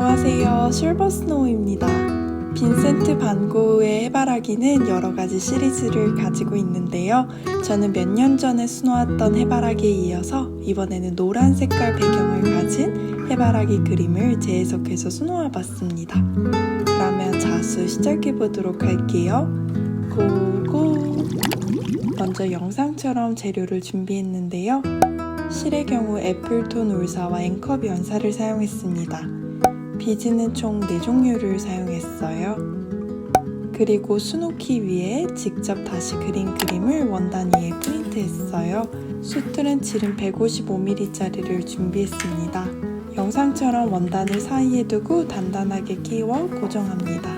안녕하세요. 실버스노우입니다. 빈센트 반 고흐의 해바라기는 여러 가지 시리즈를 가지고 있는데요. 저는 몇 년 전에 수놓았던 해바라기에 이어서 이번에는 노란 색깔 배경을 가진 해바라기 그림을 재해석해서 수놓아 봤습니다. 그러면 자수 시작해 보도록 할게요. 고고! 먼저 영상처럼 재료를 준비했는데요. 실의 경우 애플톤 울사와 앵컵 연사를 사용했습니다. 비즈는 총 4종류를 사용했어요. 그리고 수놓기 위에 직접 다시 그린 그림을 원단 위에 프린트했어요. 숫들은 지름 155mm짜리를 준비했습니다. 영상처럼 원단을 사이에 두고 단단하게 끼워 고정합니다.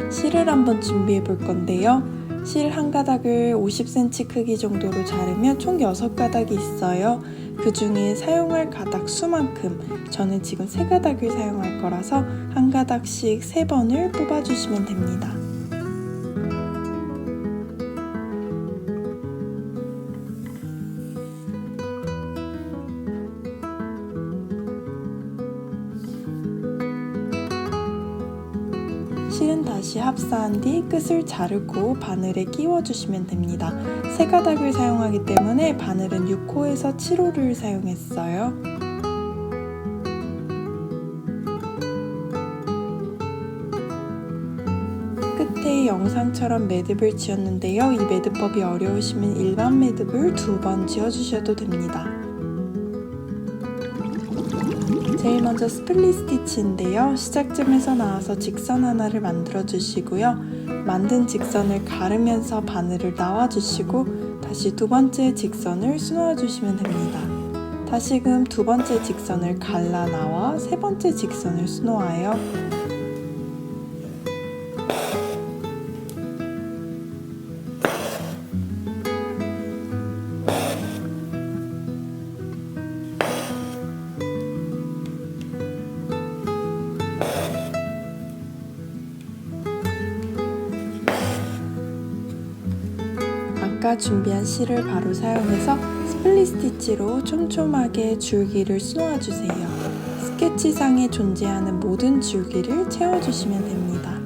실을 한번 준비해 볼 건데요. 실 한 가닥을 50cm 크기 정도로 자르면 총 6가닥이 있어요. 그 중에 사용할 가닥 수만큼 저는 지금 3가닥을 사용할 거라서 한 가닥씩 3번을 뽑아주시면 됩니다. 실은 다시 합사한 뒤 끝을 자르고 바늘에 끼워주시면 됩니다. 3가닥을 사용하기 때문에 바늘은 6호에서 7호를 사용했어요. 끝에 영상처럼 매듭을 지었는데요. 이 매듭법이 어려우시면 일반 매듭을 2번 지어주셔도 됩니다. 제일 먼저 스플릿 스티치인데요. 시작점에서 나와서 직선 하나를 만들어 주시고요. 만든 직선을 가르면서 바늘을 놔주시고 다시 2번째 직선을 수놓아 주시면 됩니다. 다시금 2번째 직선을 갈라 나와 3번째 직선을 수놓아요. 아까 준비한 실을 바로 사용해서 스플릿 스티치로 촘촘하게 줄기를 수놓아주세요. 스케치상에 존재하는 모든 줄기를 채워주시면 됩니다.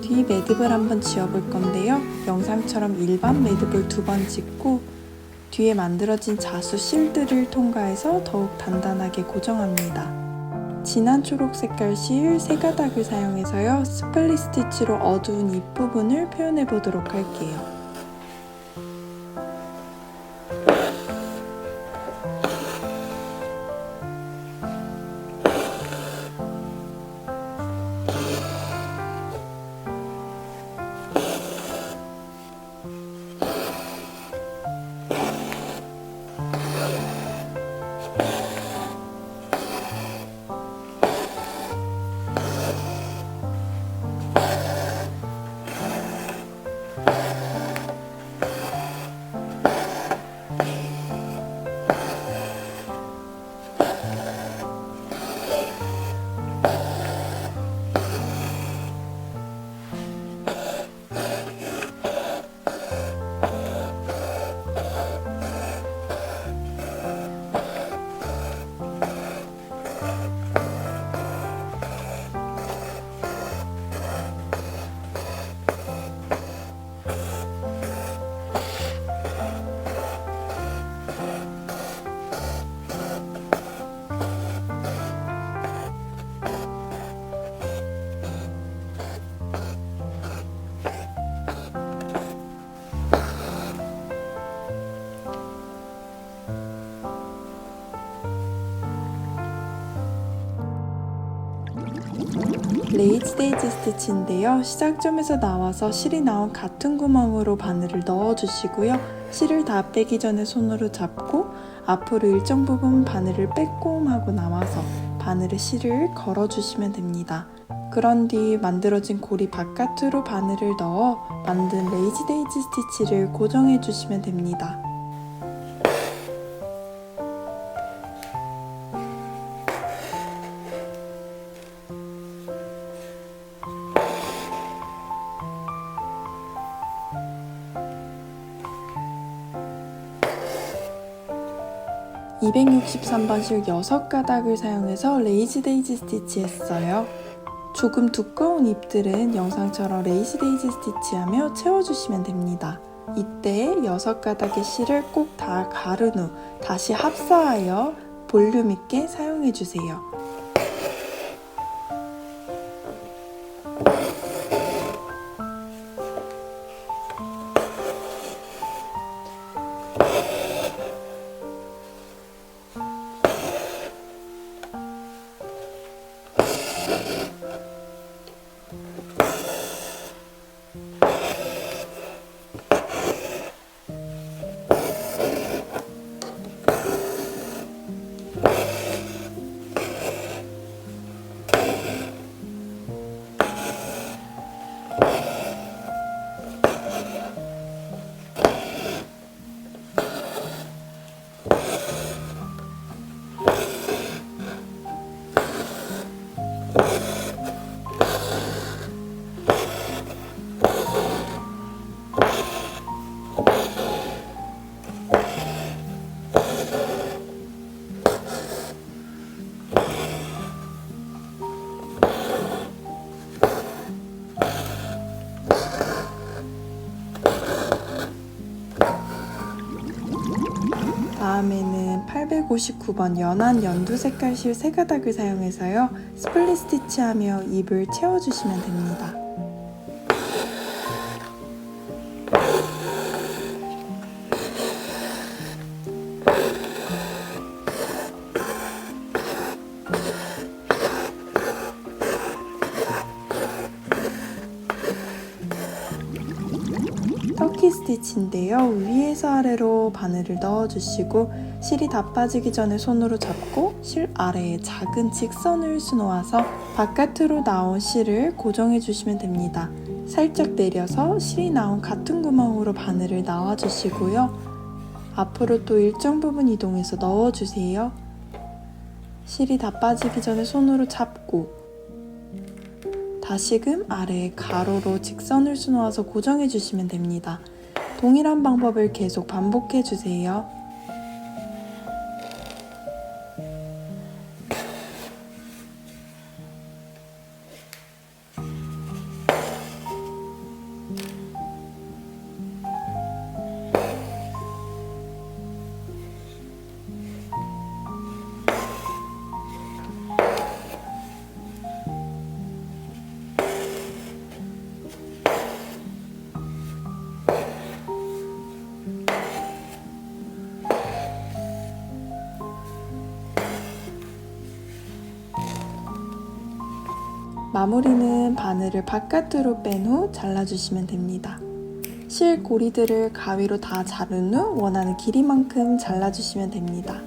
뒤 매듭을 한번 지어볼 건데요. 영상처럼 일반 매듭을 2번 짓고 뒤에 만들어진 자수 실들을 통과해서 더욱 단단하게 고정합니다. 진한 초록 색깔 실 3가닥을 사용해서요. 스플릿 스티치로 어두운 잎부분을 표현해 보도록 할게요. 레이즈 데이지 스티치인데요. 시작점에서 나와서 실이 나온 같은 구멍으로 바늘을 넣어주시고요. 실을 다 빼기 전에 손으로 잡고 앞으로 일정 부분 바늘을 빼꼼하고 나와서 바늘에 실을 걸어주시면 됩니다. 그런 뒤 만들어진 고리 바깥으로 바늘을 넣어 만든 레이지 데이지 스티치를 고정해 주시면 됩니다. (263번) 실 6가닥을 사용해서 레이지 데이지 스티치 했어요. 조금 두꺼운 잎들은 영상처럼 레이지 데이지 스티치하며 채워주시면 됩니다. 이때 6가닥의 실을 꼭 다 가른 후 다시 합사하여 볼륨 있게 사용해주세요. 다음에는 859번 연한 연두 색깔 실 3가닥을 사용해서요. 스플릿 스티치하며 잎을 채워주시면 됩니다. 터키 스티치인데요. 위에서 아래로 바늘을 넣어주시고 실이 다 빠지기 전에 손으로 잡고 실 아래에 작은 직선을 수놓아서 바깥으로 나온 실을 고정해 주시면 됩니다. 살짝 내려서 실이 나온 같은 구멍으로 바늘을 나와주시고요. 앞으로 또 일정 부분 이동해서 넣어주세요. 실이 다 빠지기 전에 손으로 잡고 다시금 아래에 가로로 직선을 수놓아서 고정해 주시면 됩니다. 동일한 방법을 계속 반복해 주세요. 마무리는 바늘을 바깥으로 뺀 후 잘라주시면 됩니다. 실 고리들을 가위로 다 자른 후 원하는 길이만큼 잘라주시면 됩니다.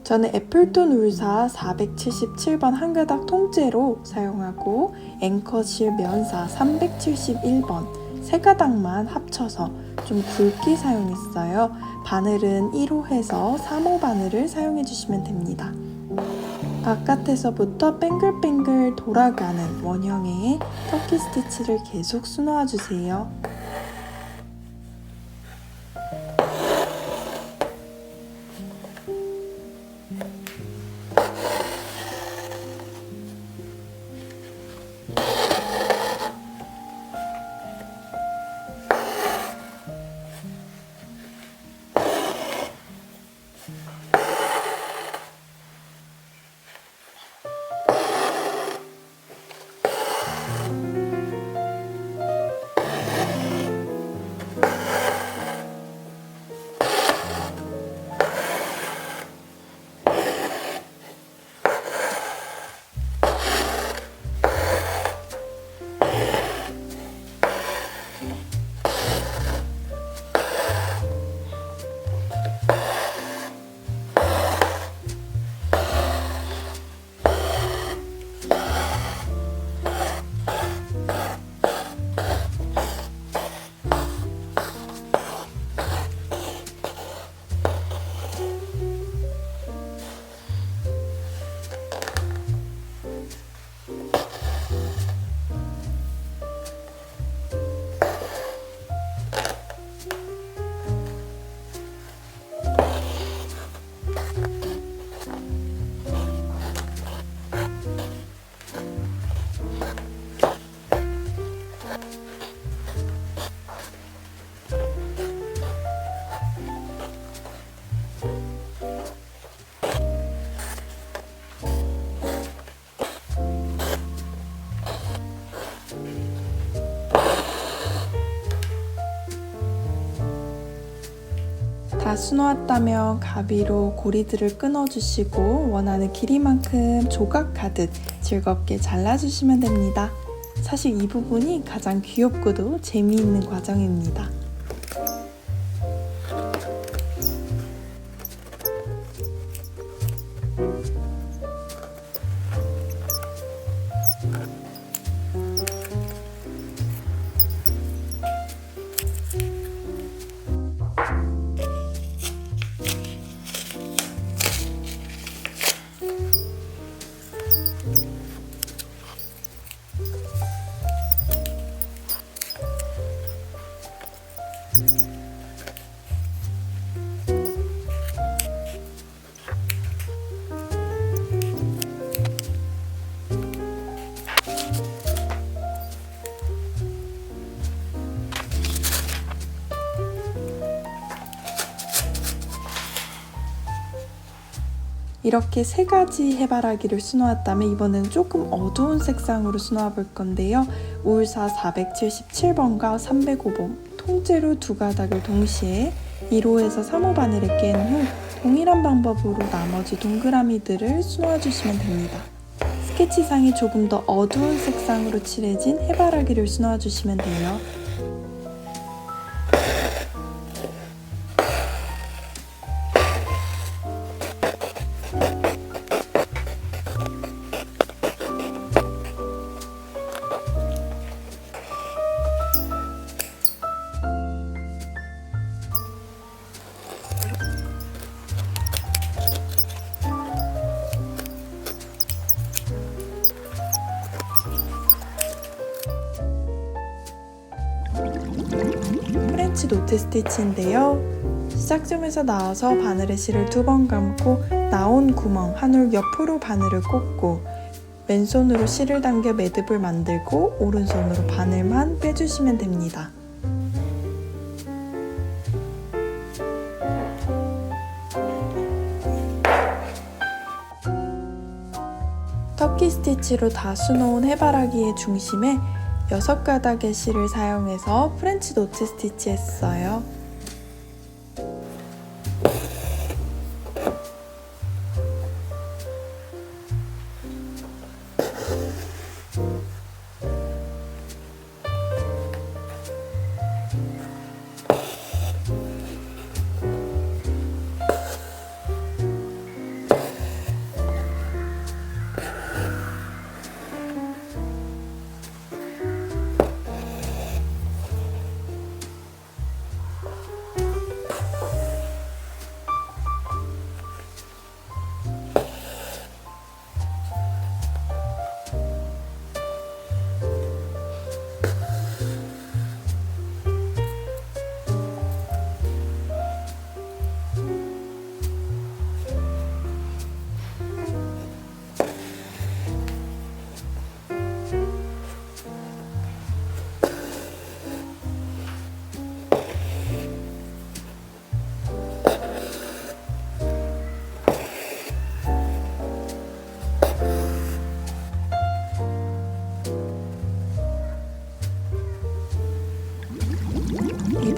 저는 애플톤 울사 477번 한 가닥 통째로 사용하고 앵커실 면사 371번 3가닥만 합쳐서 좀 굵게 사용했어요. 바늘은 1호에서 3호 바늘을 사용해 주시면 됩니다. 바깥에서부터 뱅글뱅글 돌아가는 원형의 터키 스티치를 계속 수놓아 주세요. 다 수놓았다면 가위로 고리들을 끊어주시고 원하는 길이만큼 조각하듯 즐겁게 잘라주시면 됩니다. 사실 이 부분이 가장 귀엽고도 재미있는 과정입니다. 이렇게 3가지 해바라기를 수놓았다면 이번에는 조금 어두운 색상으로 수놓아 볼 건데요. 우울사 477번과 305번 통째로 2가닥을 동시에 1호에서 3호 바늘에 깬 후 동일한 방법으로 나머지 동그라미들을 수놓아 주시면 됩니다. 스케치상에 조금 더 어두운 색상으로 칠해진 해바라기를 수놓아 주시면 돼요. 프렌치 노트 스티치인데요. 시작점에서 나와서 바늘에 실을 2번 감고 나온 구멍 한 올 옆으로 바늘을 꽂고 왼손으로 실을 당겨 매듭을 만들고 오른손으로 바늘만 빼주시면 됩니다. 터키 스티치로 다 수놓은 해바라기의 중심에 6가닥의 실을 사용해서 프렌치 노트 스티치 했어요.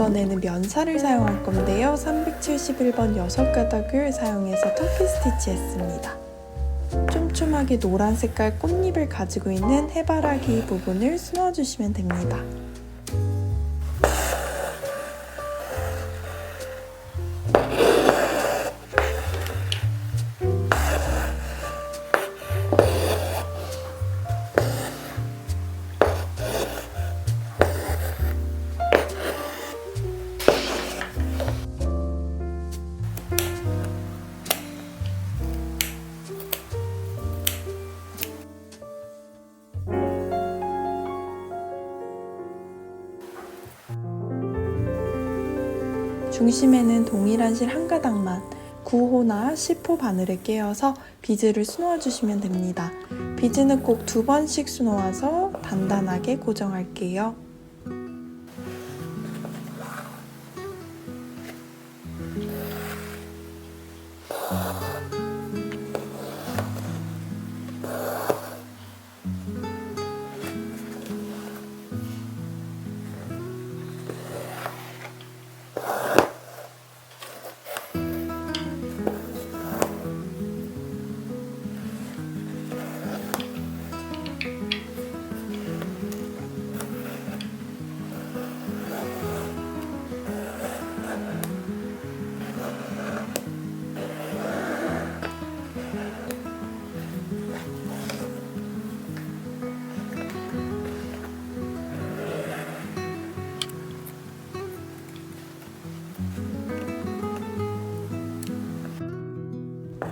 이번에는 면사를 사용할 건데요. 371번 6가닥을 사용해서 터키 스티치 했습니다. 촘촘하게 노란 색깔 꽃잎을 가지고 있는 해바라기 부분을 수놓아주시면 됩니다. 중심에는 동일한 실 1가닥만 9호나 10호 바늘에 끼워서 비즈를 수놓아 주시면 됩니다. 비즈는 꼭 2번씩 수놓아서 단단하게 고정할게요.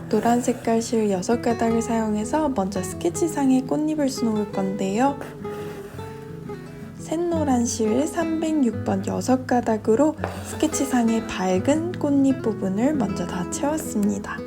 노란 색깔 실 6가닥을 사용해서 먼저 스케치상에 꽃잎을 수놓을 건데요. 샛노란 실 306번 6가닥으로 스케치상의 밝은 꽃잎 부분을 먼저 다 채웠습니다.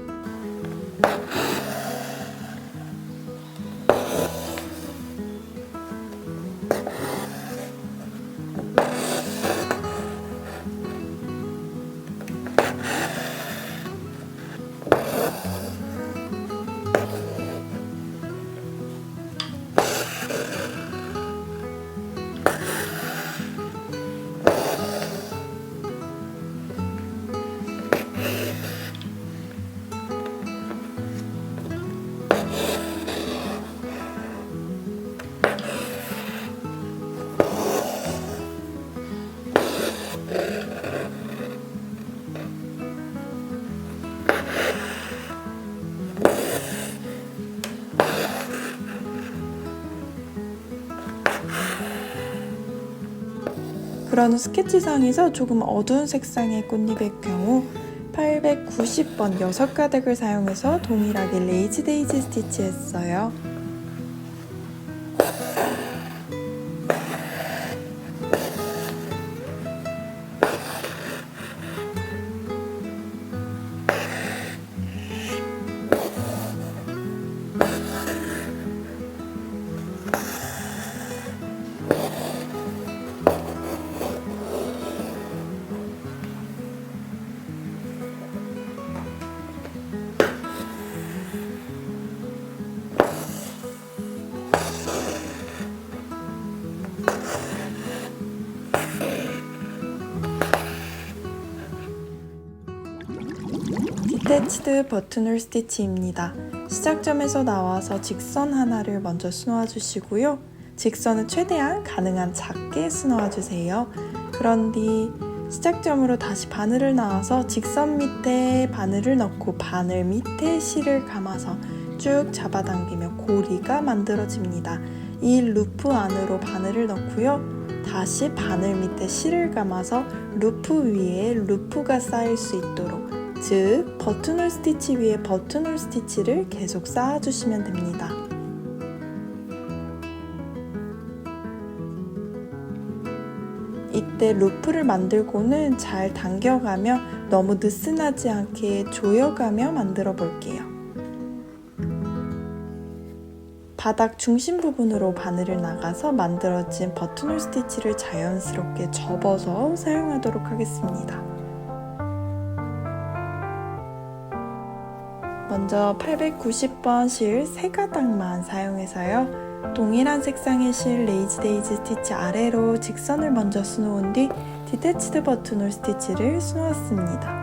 그런 후 스케치상에서 조금 어두운 색상의 꽃잎의 경우 890번 6가닥을 사용해서 동일하게 레이지 데이지 스티치했어요. 디태치드 버튼홀 스티치입니다. 시작점에서 나와서 직선 하나를 먼저 수놓아 주시고요. 직선은 최대한 가능한 작게 수놓아 주세요. 그런 뒤 시작점으로 다시 바늘을 나와서 직선 밑에 바늘을 넣고 바늘 밑에 실을 감아서 쭉 잡아당기면 고리가 만들어집니다. 이 루프 안으로 바늘을 넣고요. 다시 바늘 밑에 실을 감아서 루프 위에 루프가 쌓일 수 있도록, 즉 버튼홀 스티치 위에 버튼홀 스티치를 계속 쌓아주시면 됩니다. 이때 루프를 만들고는 잘 당겨가며 너무 느슨하지 않게 조여가며 만들어 볼게요. 바닥 중심 부분으로 바늘을 나가서 만들어진 버튼홀 스티치를 자연스럽게 접어서 사용하도록 하겠습니다. 먼저 890번 실 3가닥만 사용해서요. 동일한 색상의 실 레이지 데이지 스티치 아래로 직선을 먼저 수놓은 뒤 디태치드 버튼홀 스티치를 수놓았습니다.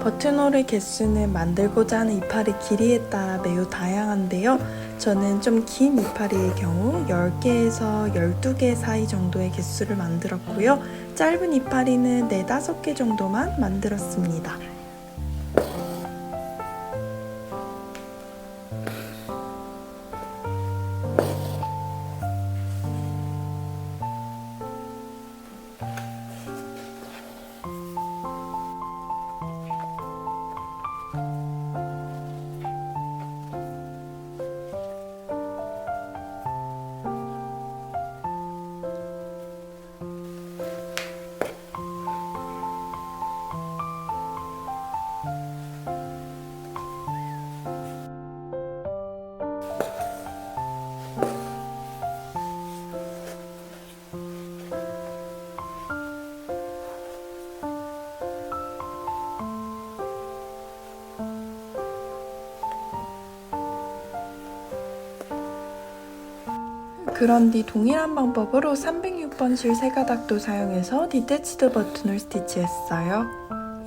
버튼홀의 개수는 만들고자 하는 이파리 길이에 따라 매우 다양한데요. 저는 좀 긴 이파리의 경우 10개에서 12개 사이 정도의 개수를 만들었고요. 짧은 이파리는 4, 5개 정도만 만들었습니다. 그런 뒤 동일한 방법으로 306번 실 세가닥도 사용해서 디태치드 버튼을 스티치했어요.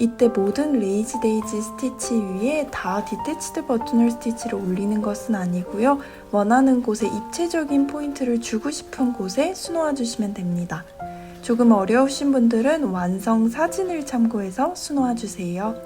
이때 모든 레이지 데이지 스티치 위에 다 디태치드 버튼을 스티치를 올리는 것은 아니고요. 원하는 곳에 입체적인 포인트를 주고 싶은 곳에 수놓아 주시면 됩니다. 조금 어려우신 분들은 완성 사진을 참고해서 수놓아 주세요.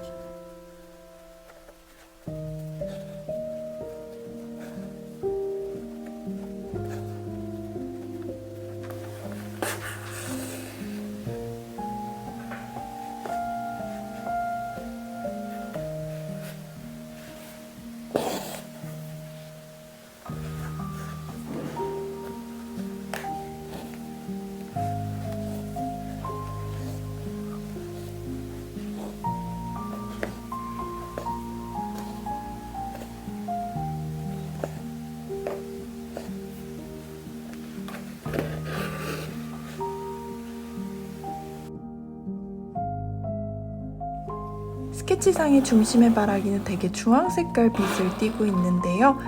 스케치상의 중심의 바라기는 되게 주황색깔 빛을 띠고 있는데요.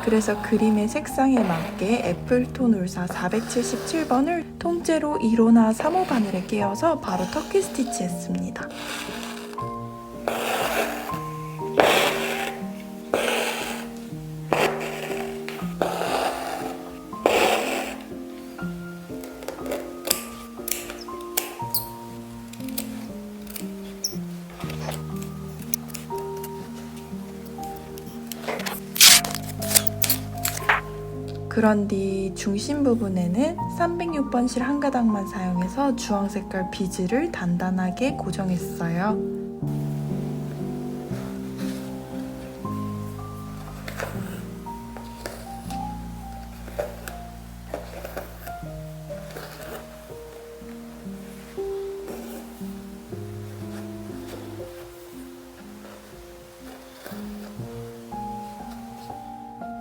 그래서 그림의 색상에 맞게 애플톤 울사 477번을 통째로 1호나 3호 바늘에 끼워서 바로 터키 스티치 했습니다. 그런 뒤 중심 부분에는 306번 실 한 가닥만 사용해서 주황색깔 비즈를 단단하게 고정했어요.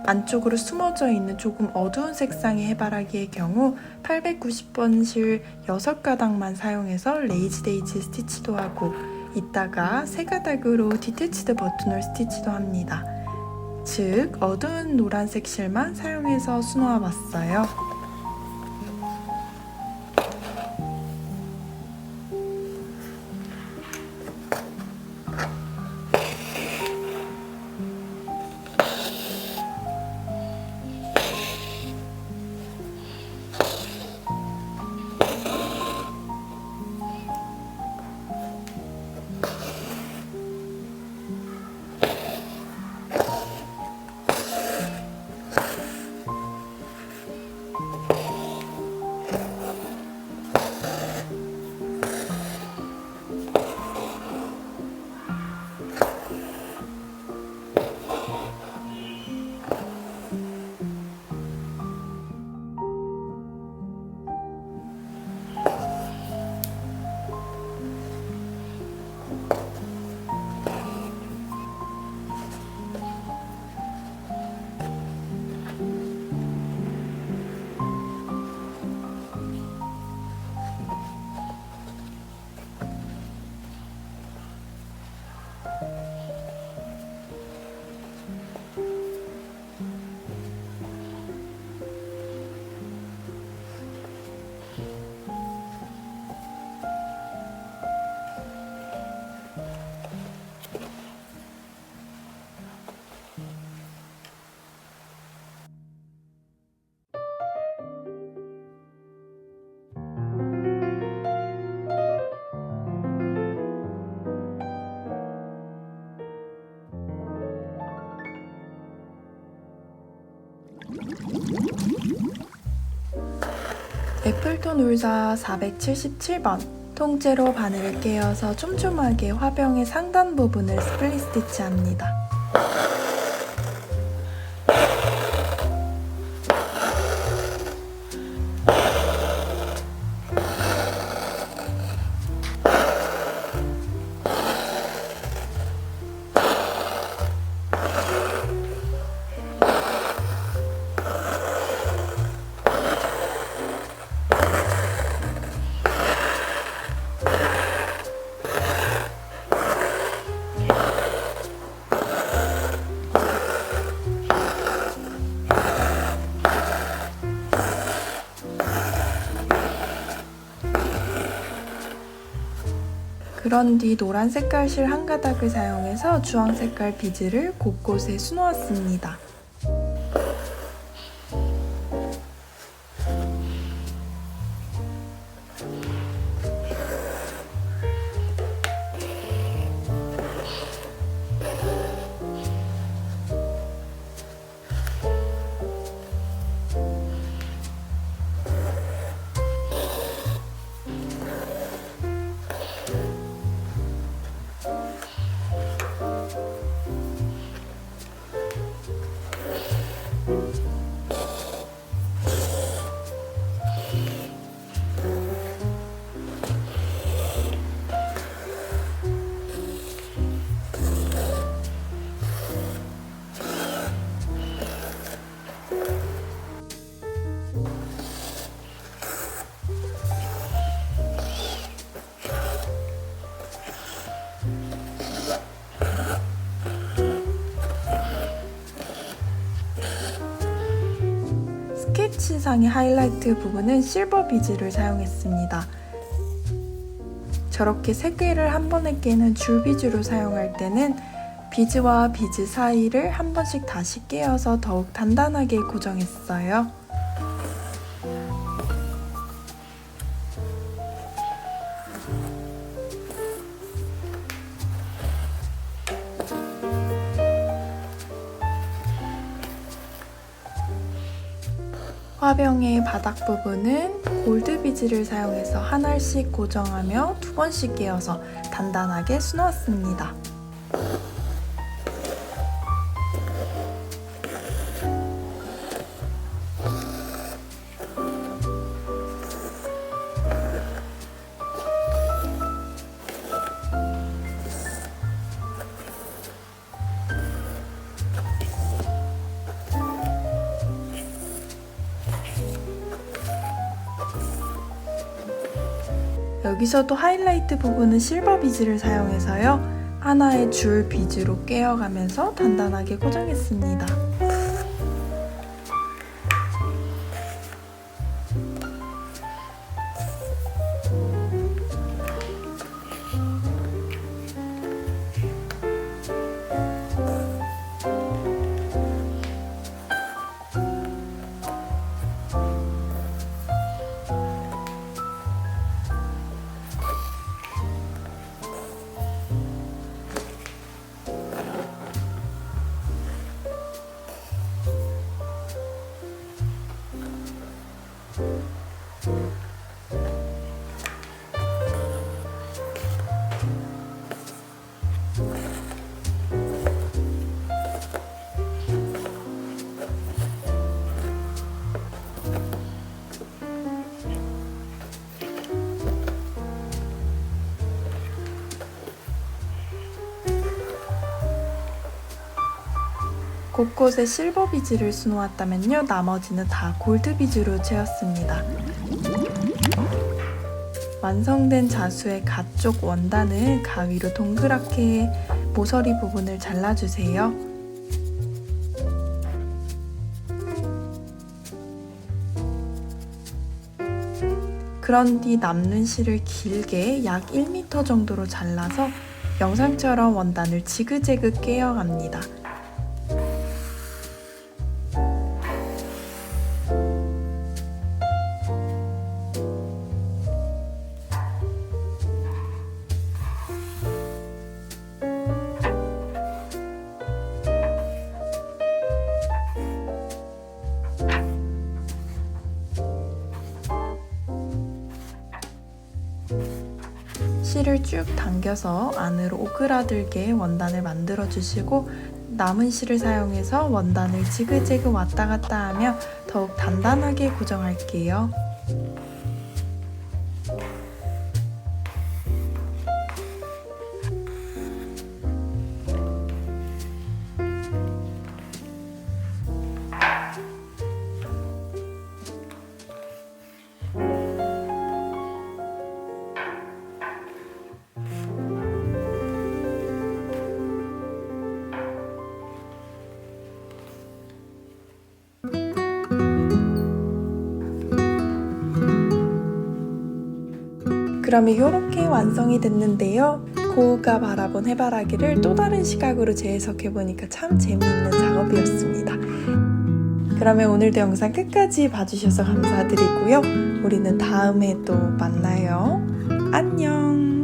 안쪽으로 숨어져 있는 조금 어두운 색상의 해바라기의 경우 890번 실 6가닥만 사용해서 레이지 데이지 스티치도 하고 이따가 3가닥으로 디태치드 버튼홀 스티치도 합니다. 즉 어두운 노란색 실만 사용해서 수놓아 봤어요. 애플톤 울사 477번 통째로 바늘을 끼워서 촘촘하게 화병의 상단 부분을 스플릿 스티치합니다. 그런 뒤 노란 색깔 실 한 가닥을 사용해서 주황 색깔 비즈를 곳곳에 수놓았습니다. 스케치상의 하이라이트 부분은 실버 비즈를 사용했습니다. 저렇게 3개를 한 번에 깨는 줄 비즈로 사용할 때는 비즈와 비즈 사이를 한 번씩 다시 깨어서 더욱 단단하게 고정했어요. 화병의 바닥 부분은 골드 비즈를 사용해서 한 알씩 고정하며 2번씩 깨어서 단단하게 수놓았습니다. 여기서도 하이라이트 부분은 실버 비즈를 사용해서요. 하나의 줄 비즈로 깨어가면서 단단하게 고정했습니다. 곳곳에 실버 비즈를 수놓았다면요, 나머지는 다 골드 비즈로 채웠습니다. 완성된 자수의 가쪽 원단을 가위로 동그랗게 모서리 부분을 잘라주세요. 그런 뒤 남는 실을 길게 약 1m 정도로 잘라서 영상처럼 원단을 지그재그 깨어갑니다. 실을 쭉 당겨서 안으로 오그라들게 원단을 만들어 주시고 남은 실을 사용해서 원단을 지그재그 왔다 갔다 하며 더욱 단단하게 고정할게요. 그러면 이렇게 완성이 됐는데요. 고우가 바라본 해바라기를 또 다른 시각으로 재해석해보니까 참 재미있는 작업이었습니다. 그러면 오늘도 영상 끝까지 봐주셔서 감사드리고요. 우리는 다음에 또 만나요. 안녕!